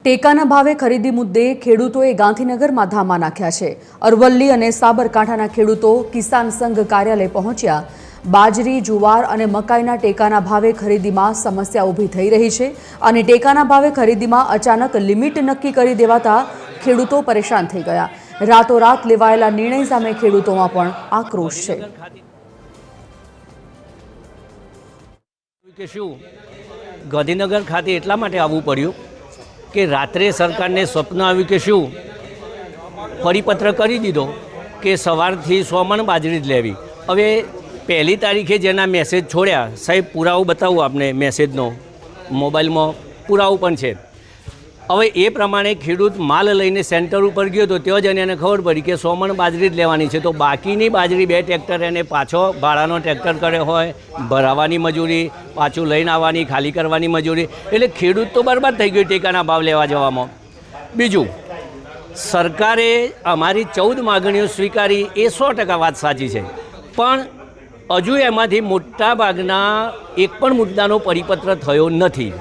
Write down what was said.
ટેકાના ભાવે ખરીદી મુદ્દે ખેડૂતોએ ગાંધીનગરમાં ધામા નાખ્યા છે। અરવલ્લી અને સાબરકાંઠાના ખેડૂતો કિસાન સંઘ કાર્યાલય પહોંચ્યા। બાજરી, જુવાર અને મકાઈના ટેકાના ભાવે ખરીદીમાં સમસ્યા ઊભી થઈ રહી છે અને ટેકાના ભાવે ખરીદીમાં અચાનક લિમિટ નક્કી કરી દેવાતા ખેડૂતો પરેશાન થઈ ગયા। રાતોરાત લેવાયેલા નિર્ણય સામે ખેડૂતોમાં પણ આક્રોશ છે। ગાંધીનગર ખાતે એટલા માટે આવવું પડ્યું કે રાત્રે સરકારને સ્વપ્ન આવ્યું કે શું પરિપત્ર કરી દીધો કે સવારથી 100 મણ બાજરી જ લેવી। હવે પહેલી તારીખે જેના મેસેજ છોડ્યા, સાહેબ પુરાવો બતાવું આપને મેસેજનો, મોબાઈલમાં પુરાવો પણ છે। હવે એ પ્રમાણે ખેડૂત માલ લઈને સેન્ટર ઉપર ગયો તો ત્યાં જઈને એને ખબર પડી કે 100 મણ બાજરી જ લેવાની છે, તો બાકીની બાજરી 2 ટ્રેક્ટર એને પાછો ભાડાનો ટ્રેક્ટર કરે હોય, ભરાવાની મજૂરી, પાછું લઈને આવવાની, ખાલી કરવાની મજૂરી, એટલે ખેડૂત તો બરબાદ થઈ ગયો ટેકાના ભાવ લેવા જવામાં। બીજું, સરકારે અમારી 14 માગણીઓ સ્વીકારી એ 100% વાત સાચી છે, પણ હજુ એમાંથી મોટા ભાગના એક પણ મુદ્દાનો પરિપત્ર થયો નથી।